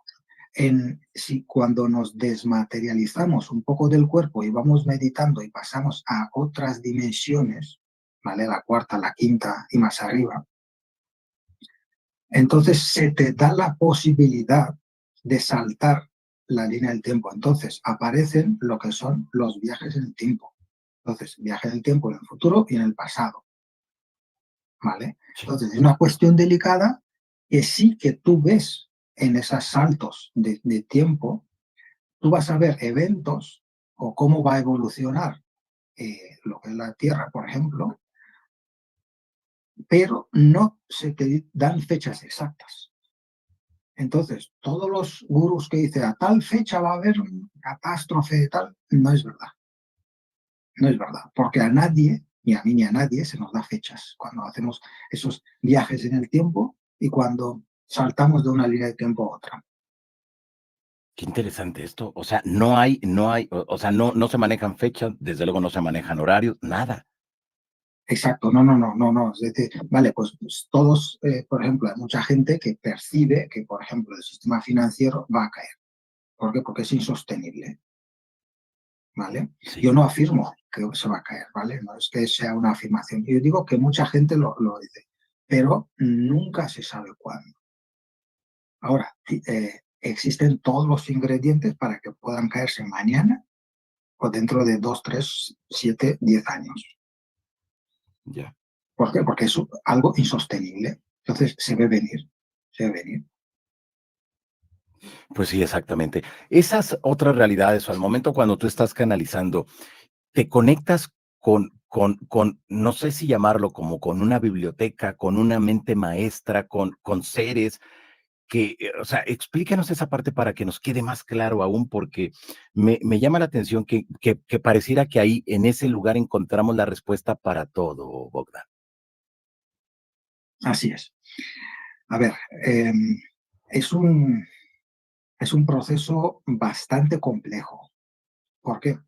si cuando nos desmaterializamos un poco del cuerpo y vamos meditando y pasamos a otras dimensiones, ¿vale? La cuarta, la quinta y más arriba, entonces se te da la posibilidad de saltar la línea del tiempo. Entonces aparecen lo que son los viajes en el tiempo. Entonces, viajes en el tiempo en el futuro y en el pasado, ¿vale? sí. Entonces, es una cuestión delicada que sí que tú ves en esos saltos de tiempo. Tú vas a ver eventos o cómo va a evolucionar lo que es la Tierra, por ejemplo, pero no se te dan fechas exactas. Entonces, todos los gurús que dicen a tal fecha va a haber una catástrofe y tal, no es verdad. No es verdad, porque a nadie, ni a mí ni a nadie, se nos da fechas cuando hacemos esos viajes en el tiempo y cuando saltamos de una línea de tiempo a otra. Qué interesante esto. O sea, o sea, no se manejan fechas, desde luego no se manejan horarios, nada. Exacto, no, no, no, no, no. Es decir, vale, pues todos, por ejemplo, hay mucha gente que percibe que, por ejemplo, el sistema financiero va a caer. ¿Por qué? Porque es insostenible, ¿vale? Yo Sí. no afirmo que se va a caer, ¿vale? No es que sea una afirmación. Yo digo que mucha gente lo dice, pero nunca se sabe cuándo. Ahora, existen todos los ingredientes para que puedan caerse mañana o dentro de 2, 3, 7, 10 años. Ya. ¿Por qué? Porque es algo insostenible. Entonces se ve venir, se ve venir. Pues sí, exactamente. Esas otras realidades, o al momento cuando tú estás canalizando, te conectas no sé si llamarlo como con una biblioteca, con una mente maestra, con seres que, o sea, explícanos esa parte para que nos quede más claro aún, porque me llama la atención que pareciera que ahí, en ese lugar, encontramos la respuesta para todo, Bogdan. Así es. A ver, eh, es, un, es un proceso bastante complejo. ¿Por qué?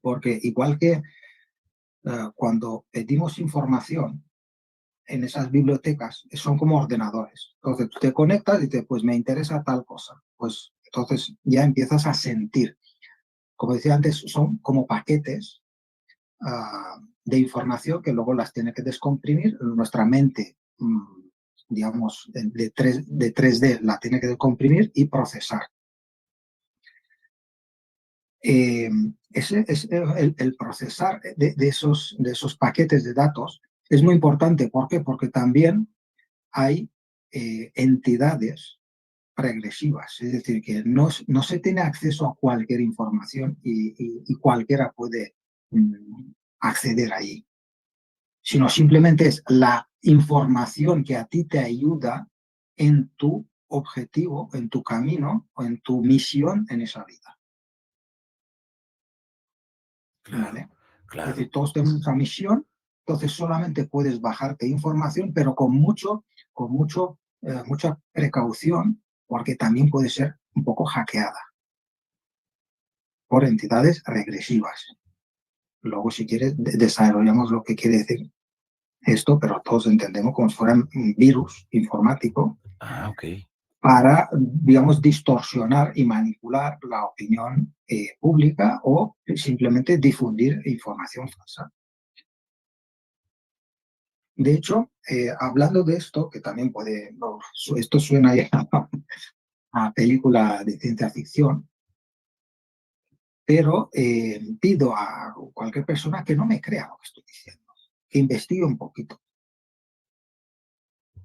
Porque igual que cuando pedimos información en esas bibliotecas, son como ordenadores. Entonces tú te conectas y pues me interesa tal cosa. Pues entonces ya empiezas a sentir. Como decía antes, son como paquetes de información que luego las tiene que descomprimir. Nuestra mente, digamos, de 3D la tiene que descomprimir y procesar. El procesar de esos paquetes de datos es muy importante. ¿Por qué? Porque también hay entidades regresivas, es decir, que no se tiene acceso a cualquier información y cualquiera puede acceder ahí, sino simplemente es la información que a ti te ayuda en tu objetivo, en tu camino o en tu misión en esa vida. Claro, ¿Vale? Es claro. decir, todos tenemos esa misión, entonces solamente puedes bajarte información, pero mucha precaución, porque también puede ser un poco hackeada por entidades regresivas. Luego, si quieres, desarrollamos lo que quiere decir esto, pero todos entendemos como si fuera un virus informático Ah, ok. para, digamos, distorsionar y manipular la opinión pública o simplemente difundir información falsa. De hecho, hablando de esto, que también esto suena ya a película de ciencia ficción, pero pido a cualquier persona que no me crea lo que estoy diciendo, que investigue un poquito.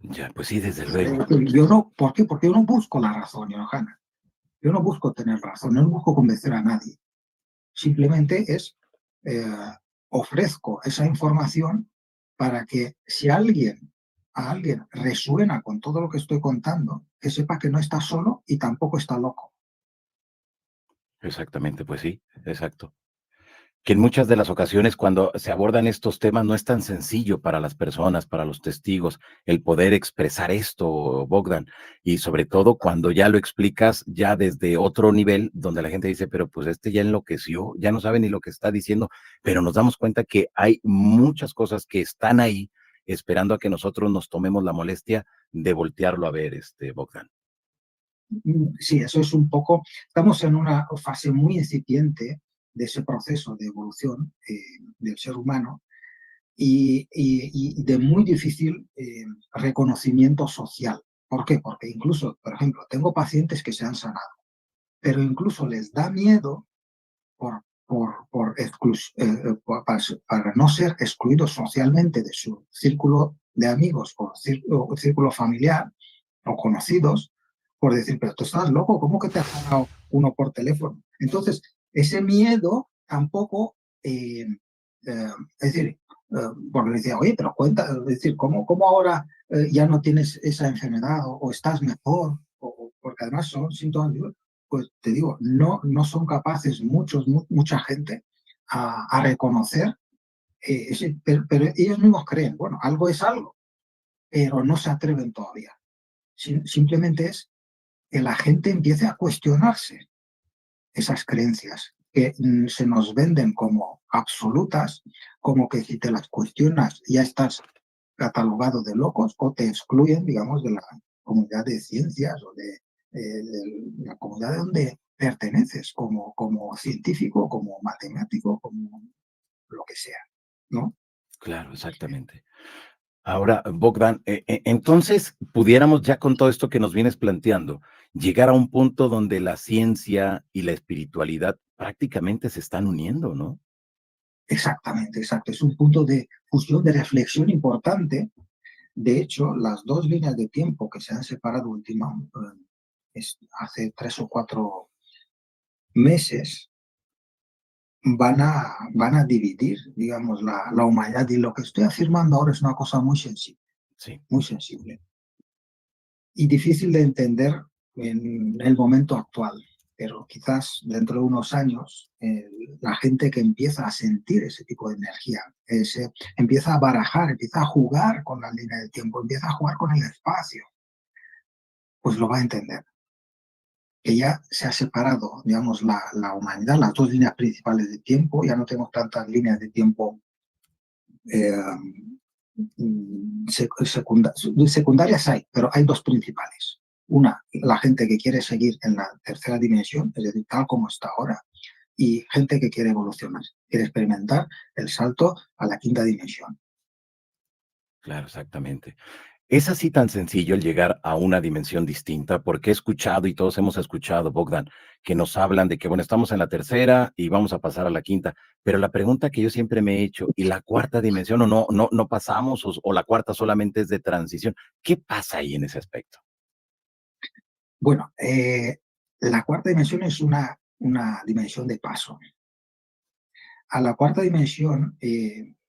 Ya, pues sí, desde luego. Yo no, ¿por qué? Porque yo no busco la razón, Johanna. Yo no busco tener razón, no busco convencer a nadie. Simplemente eh, ofrezco esa información para que si a alguien resuena con todo lo que estoy contando, que sepa que no está solo y tampoco está loco. Exactamente, pues sí, exacto. Que en muchas de las ocasiones cuando se abordan estos temas no es tan sencillo para las personas, para los testigos, el poder expresar esto, Bogdan, y sobre todo cuando ya lo explicas ya desde otro nivel, donde la gente dice, pero pues este ya enloqueció, ya no sabe ni lo que está diciendo, pero nos damos cuenta que hay muchas cosas que están ahí esperando a que nosotros nos tomemos la molestia de voltearlo a ver, Bogdan. Sí, eso es un poco, estamos en una fase muy incipiente de ese proceso de evolución del ser humano y de muy difícil reconocimiento social. ¿Por qué? Porque incluso, por ejemplo, tengo pacientes que se han sanado, pero incluso les da miedo para no ser excluidos socialmente de su círculo de amigos o círculo familiar o conocidos, por decir, pero tú estás loco, ¿cómo que te ha ganado uno por teléfono? Entonces, ese miedo tampoco, es decir, porque le decía, oye, pero cuenta, es decir, ¿cómo ahora ya no tienes esa enfermedad o estás mejor? Porque además son síntomas, pues te digo, no son capaces mucha gente a reconocer, pero ellos mismos creen, bueno, algo es algo, pero no se atreven todavía. Simplemente es que la gente empiece a cuestionarse esas creencias que se nos venden como absolutas, como que si te las cuestionas ya estás catalogado de locos o te excluyen, digamos, de la comunidad de ciencias o de la comunidad de donde perteneces, como científico, como matemático, como lo que sea, ¿no? Claro, exactamente. Ahora, Bogdan, entonces pudiéramos ya con todo esto que nos vienes planteando, llegar a un punto donde la ciencia y la espiritualidad prácticamente se están uniendo, ¿no? Exactamente, exacto. Es un punto de fusión, de reflexión importante. De hecho, las dos líneas de tiempo que se han separado hace 3 o 4 meses van a dividir, digamos, la humanidad. Y lo que estoy afirmando ahora es una cosa Sí, muy sensible y difícil de entender en el momento actual. Pero quizás dentro de unos años, la gente que empieza a sentir ese tipo de energía, empieza a barajar, empieza a jugar con la línea del tiempo, empieza a jugar con el espacio, pues lo va a entender. Que ya se ha separado, digamos, la humanidad, las dos líneas principales de tiempo, ya no tenemos tantas líneas de tiempo eh, secundarias hay, pero hay dos principales. Una, la gente que quiere seguir en la tercera dimensión, es decir, tal como está ahora, y gente que quiere evolucionar, quiere experimentar el salto a la quinta dimensión. claro, exactamente. Es así tan sencillo el llegar a una dimensión distinta, porque he escuchado y todos hemos escuchado, Bogdan, que nos hablan de que, bueno, estamos en la tercera y vamos a pasar a la quinta, pero la pregunta que yo siempre me he hecho, ¿y la cuarta dimensión o no pasamos o la cuarta solamente es de transición? ¿Qué pasa ahí en ese aspecto? Bueno, la cuarta dimensión es una dimensión de paso. A la cuarta dimensión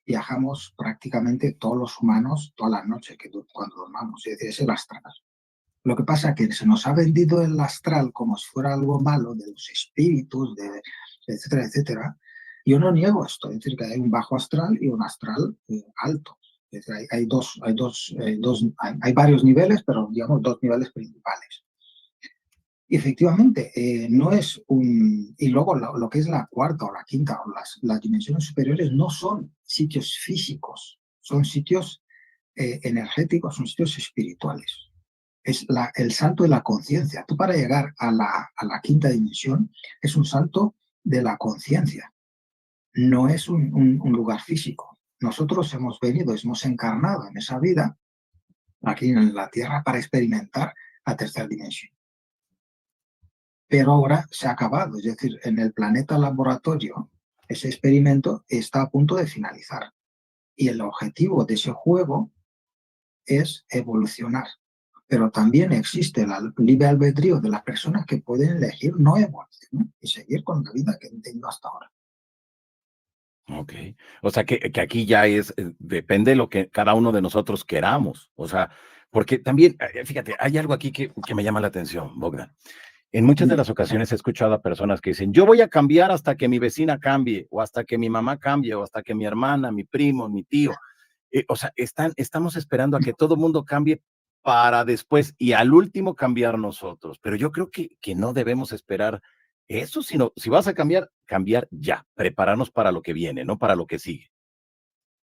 viajamos prácticamente todos los humanos todas las noches cuando dormamos, es decir, es el astral. Lo que pasa es que se nos ha vendido el astral como si fuera algo malo, de los espíritus, etcétera, etcétera. Yo no niego esto, es decir, que hay un bajo astral y un astral alto. Es decir, hay varios niveles, pero digamos dos niveles principales. Y efectivamente, no es un... Y luego lo que es la cuarta o la quinta o las dimensiones superiores no son sitios físicos, son sitios energéticos, son sitios espirituales. Es el salto de la conciencia. Tú para llegar a la quinta dimensión es un salto de la conciencia, no es un lugar físico. Nosotros hemos venido, hemos encarnado en esa vida aquí en la Tierra para experimentar la tercera dimensión. Pero ahora se ha acabado, es decir, en el planeta laboratorio ese experimento está a punto de finalizar y el objetivo de ese juego es evolucionar. Pero también existe el libre albedrío de las personas que pueden elegir no evolucionar y seguir con la vida que han tenido hasta ahora. Ok. O sea, que aquí ya es, depende de lo que cada uno de nosotros queramos. O sea, porque también, fíjate, hay algo aquí que me llama la atención, Bogdan. En muchas de Dime. las ocasiones he escuchado a personas que dicen, yo voy a cambiar hasta que mi vecina cambie, o hasta que mi mamá cambie, o hasta que mi hermana, mi primo, mi tío. O sea, estamos esperando a que todo el mundo cambie para después y al último cambiar nosotros. Pero yo creo que no debemos esperar eso, sino si vas a cambiar, cambiar ya, prepararnos para lo que viene, no para lo que sigue.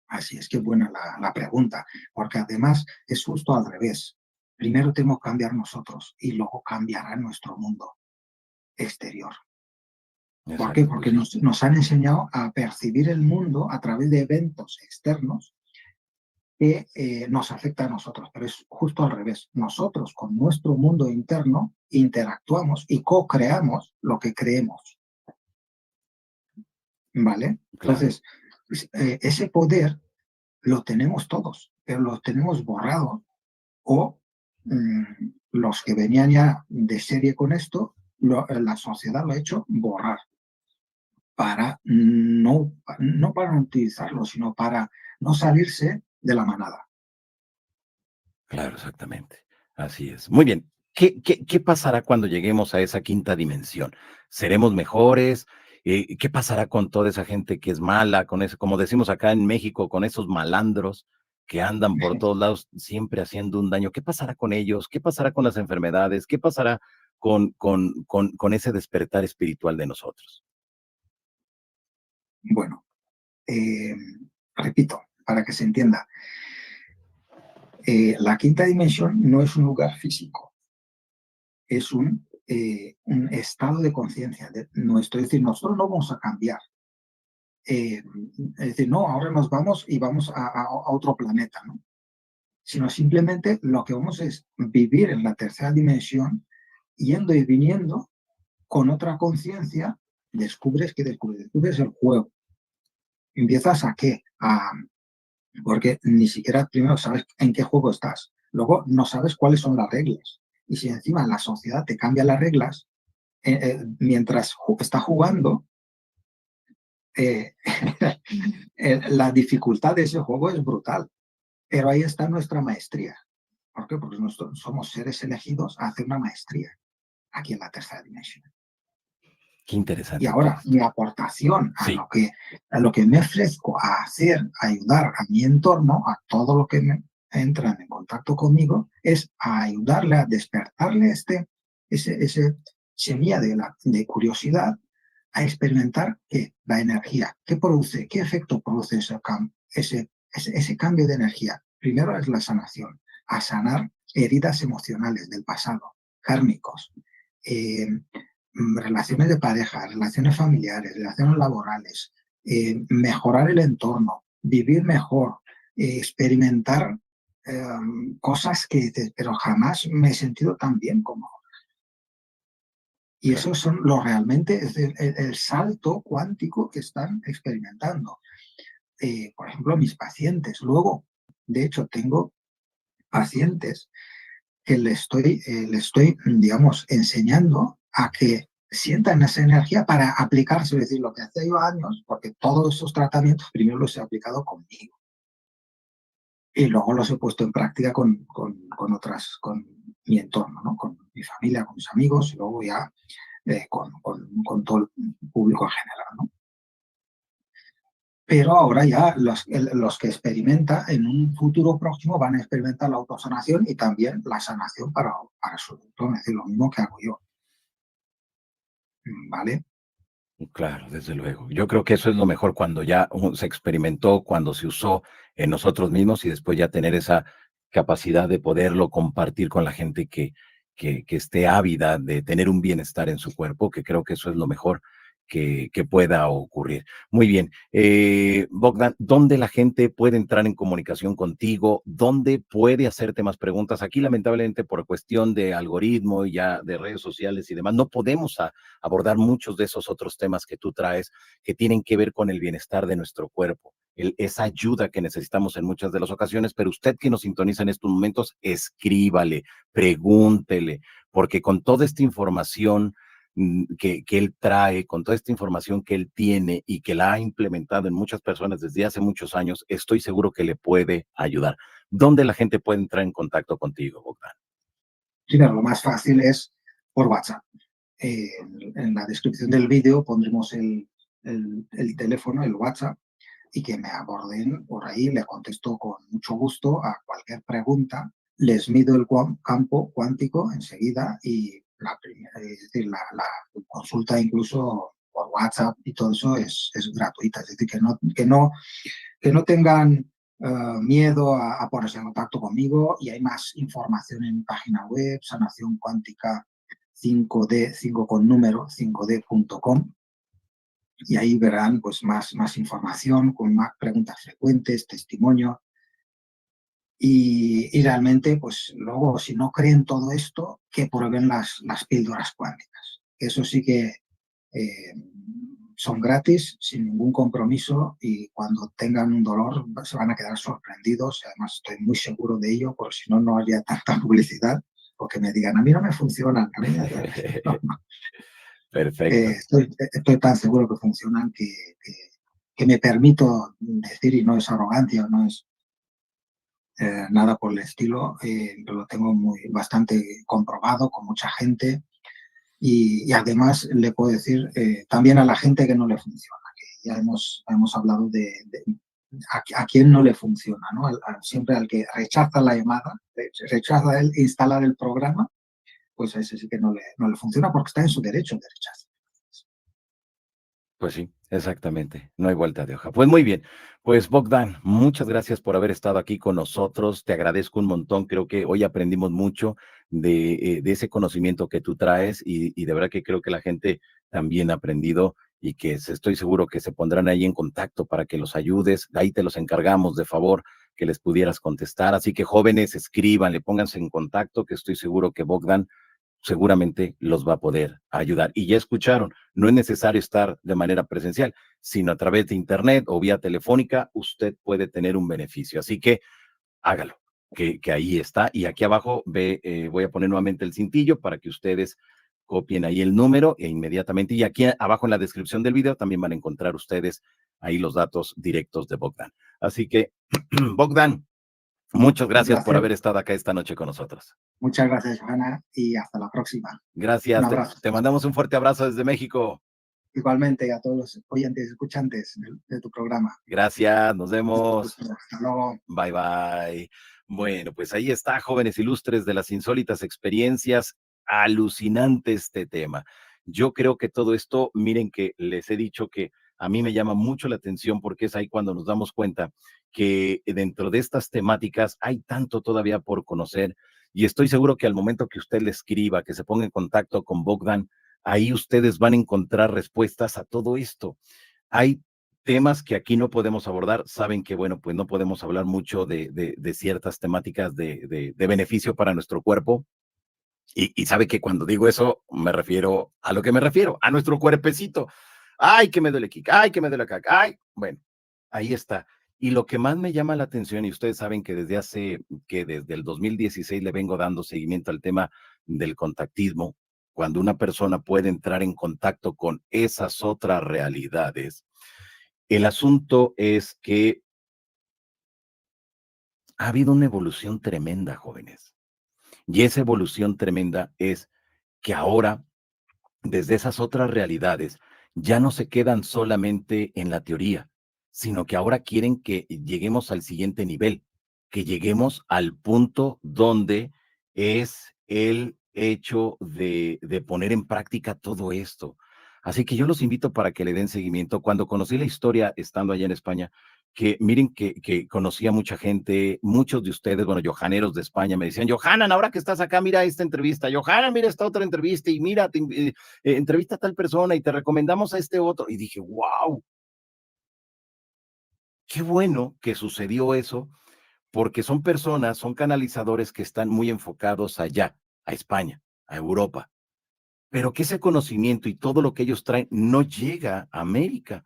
Así es que buena la pregunta, porque además es justo al revés. Primero tenemos que cambiar nosotros y luego cambiará nuestro mundo exterior. ¿Por qué? Exacto, Porque nos han enseñado a percibir el mundo a través de eventos externos que nos afecta a nosotros, pero es justo al revés. Nosotros con nuestro mundo interno interactuamos y co-creamos lo que creemos, ¿vale? claro. Entonces, ese poder lo tenemos todos, pero lo tenemos borrado o los que venían ya de serie con esto, la sociedad lo ha hecho borrar para no para no utilizarlo, sino para no salirse de la manada. Claro, exactamente. Así es. Muy bien. ¿Qué pasará cuando lleguemos a esa quinta dimensión? ¿Seremos mejores? ¿Qué pasará con toda esa gente que es mala, con eso, como decimos acá en México, con esos malandros que andan por todos lados siempre haciendo un daño? ¿Qué pasará con ellos? ¿Qué pasará con las enfermedades? ¿Qué pasará con ese despertar espiritual de nosotros? Bueno, repito, para que se entienda, la quinta dimensión no es un lugar físico, es un estado de conciencia de nuestro. Es decir, nosotros no vamos a cambiar. Es decir, no, ahora nos vamos y vamos a otro planeta, ¿no? Sino simplemente lo que vamos es vivir en la tercera dimensión, yendo y viniendo con otra conciencia, descubres el juego. ¿Empiezas a qué? Porque ni siquiera primero sabes en qué juego estás. Luego no sabes cuáles son las reglas. Y si encima la sociedad te cambia las reglas, mientras está jugando, eh, la dificultad de ese juego es brutal. Pero ahí está nuestra maestría. ¿Por qué? Porque nosotros somos seres elegidos a hacer una maestría aquí en la tercera dimensión. Qué Y interesante todo ahora esto. mi aportación Sí, a lo que me ofrezco a hacer, a ayudar a mi entorno, a todo lo que entran en contacto conmigo, es a ayudarle a despertarle ese semilla de curiosidad, a experimentar la energía, qué produce, qué efecto produce ese cambio de energía. Primero es la sanación, a sanar heridas emocionales del pasado, kármicos, eh, relaciones de pareja, relaciones familiares, relaciones laborales, mejorar el entorno, vivir mejor, experimentar cosas pero jamás me he sentido tan bien como ahora. Y claro. esos son los realmente, es el salto cuántico que están experimentando. Por ejemplo, mis pacientes. Luego, de hecho, tengo pacientes que le estoy, digamos, enseñando a que sientan esa energía para aplicarse, es decir, lo que hace yo años, porque todos esos tratamientos primero los he aplicado conmigo y luego los he puesto en práctica con mi entorno, ¿no? Con mi familia, con mis amigos y luego ya con todo el público en general, ¿no? Pero ahora ya los que experimentan en un futuro próximo van a experimentar la autosanación y también la sanación para su entorno, es decir, lo mismo que hago yo, ¿vale? Claro, desde luego. Yo creo que eso es lo mejor cuando ya se experimentó, cuando se usó en nosotros mismos y después ya tener esa capacidad de poderlo compartir con la gente que esté ávida de tener un bienestar en su cuerpo, que creo que eso es lo mejor que pueda ocurrir. Muy bien. Bogdan, ¿dónde la gente puede entrar en comunicación contigo? ¿Dónde puede hacerte más preguntas? Aquí, lamentablemente, por cuestión de algoritmo y ya de redes sociales y demás, no podemos abordar muchos de esos otros temas que tú traes que tienen que ver con el bienestar de nuestro cuerpo, esa ayuda que necesitamos en muchas de las ocasiones, pero usted que nos sintoniza en estos momentos, escríbale, pregúntele, porque con toda esta información que él trae, con toda esta información que él tiene y que la ha implementado en muchas personas desde hace muchos años, estoy seguro que le puede ayudar. ¿Dónde la gente puede entrar en contacto contigo, Bogdan? Primero, lo más fácil es por WhatsApp. En la descripción del vídeo pondremos el teléfono, el WhatsApp, y que me aborden por ahí, le contesto con mucho gusto a cualquier pregunta, les mido el campo cuántico enseguida y es decir, la consulta incluso por WhatsApp y todo eso es gratuita, es decir, que no tengan miedo a ponerse en contacto conmigo y hay más información en mi página web, Sanación Cuántica 5D, 5 con número, 5D.com y ahí verán pues más información, con más preguntas frecuentes, testimonio y realmente pues luego si no creen todo esto, que prueben las píldoras cuánticas. Eso sí que eh, son gratis, sin ningún compromiso y cuando tengan un dolor se van a quedar sorprendidos. Además, estoy muy seguro de ello, porque si no, no haría tanta publicidad o que me digan, a mí no me funcionan. A mí no, no. Perfecto. Estoy tan seguro que funcionan que me permito decir, y no es arrogancia, no es nada por el estilo, lo tengo bastante comprobado con mucha gente. Y además le puedo decir también a la gente que no le funciona, que ya hemos hablado de a quién no le funciona, ¿no? Siempre al que rechaza la llamada, rechaza el instalar el programa, pues a ese sí que no le funciona porque está en su derecho de rechazo. Pues sí, exactamente. No hay vuelta de hoja. Pues muy bien. Pues Bogdan, muchas gracias por haber estado aquí con nosotros. Te agradezco un montón. Creo que hoy aprendimos mucho de ese conocimiento que tú traes y de verdad que creo que la gente también ha aprendido y que estoy seguro que se pondrán ahí en contacto para que los ayudes. Ahí te los encargamos de favor que les pudieras contestar. Así que jóvenes, escríbanle, pónganse en contacto, que estoy seguro que Bogdan seguramente los va a poder ayudar. Y ya escucharon, no es necesario estar de manera presencial, sino a través de internet o vía telefónica, usted puede tener un beneficio. Así que hágalo, que ahí está. Y aquí abajo voy a poner nuevamente el cintillo para que ustedes copien ahí el número e inmediatamente. Y aquí abajo en la descripción del video también van a encontrar ustedes ahí los datos directos de Bogdan. Así que, Bogdan, muchas Un gracias por placer. haber estado acá esta noche con nosotros. Muchas gracias, Johanna, y hasta la próxima. Un Gracias, abrazo. te mandamos un fuerte abrazo desde México. Igualmente a todos los oyentes, escuchantes de tu programa. Gracias, nos vemos. Hasta luego. Bye bye. Bueno, pues ahí está, jóvenes ilustres de las insólitas experiencias. Alucinante este tema. Yo creo que todo esto, miren que les he dicho que a mí me llama mucho la atención porque es ahí cuando nos damos cuenta que dentro de estas temáticas hay tanto todavía por conocer y estoy seguro que al momento que usted le escriba, que se ponga en contacto con Bogdan, ahí ustedes van a encontrar respuestas a todo esto. Hay temas que aquí no podemos abordar. Saben que, bueno, pues no podemos hablar mucho de ciertas temáticas de beneficio para nuestro cuerpo. Y sabe que cuando digo eso, me refiero a lo que me refiero, a nuestro cuerpecito. Ay, que me duele aquí, ay, que me duele acá, ay, bueno, ahí está. Y lo que más me llama la atención, y ustedes saben que desde el 2016 le vengo dando seguimiento al tema del contactismo, cuando una persona puede entrar en contacto con esas otras realidades, el asunto es que ha habido una evolución tremenda, jóvenes. Y esa evolución tremenda es que ahora, desde esas otras realidades, ya no se quedan solamente en la teoría, sino que ahora quieren que lleguemos al siguiente nivel, que lleguemos al punto donde es el hecho de poner en práctica todo esto. Así que yo los invito para que le den seguimiento. Cuando conocí la historia estando allá en España, que miren que conocí a mucha gente, muchos de ustedes, bueno, johaneros de España, me decían, Johanan, ahora que estás acá, mira esta entrevista, Johanan, mira esta otra entrevista, y mira, entrevista a tal persona y te recomendamos a este otro. Y dije, wow, qué bueno que sucedió eso, porque son personas, son canalizadores que están muy enfocados allá, a España, a Europa, pero que ese conocimiento y todo lo que ellos traen no llega a América,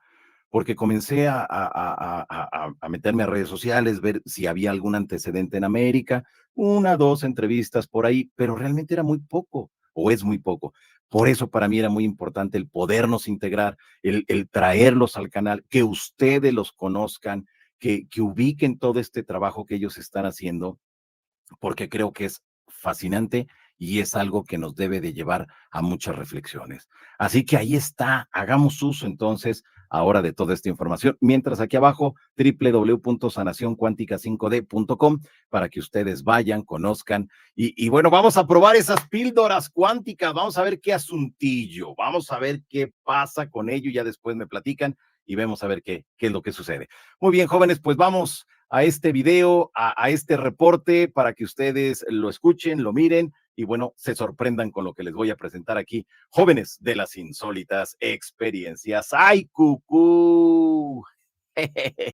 porque comencé a meterme a redes sociales, ver si había algún antecedente en América, una, dos entrevistas por ahí, pero realmente era muy poco, o es muy poco. Por eso para mí era muy importante el podernos integrar, el traerlos al canal, que ustedes los conozcan, que ubiquen todo este trabajo que ellos están haciendo, porque creo que es fascinante y es algo que nos debe de llevar a muchas reflexiones. Así que ahí está, hagamos uso entonces ahora de toda esta información. Mientras aquí abajo, www.sanacioncuántica5d.com para que ustedes vayan, conozcan y bueno, vamos a probar esas píldoras cuánticas, vamos a ver qué asuntillo, vamos a ver qué pasa con ello, ya después me platican y vemos a ver qué es lo que sucede. Muy bien, jóvenes, pues vamos a este video, a este reporte, para que ustedes lo escuchen, lo miren y bueno, se sorprendan con lo que les voy a presentar aquí. Jóvenes de las insólitas experiencias. ¡Ay, cucú!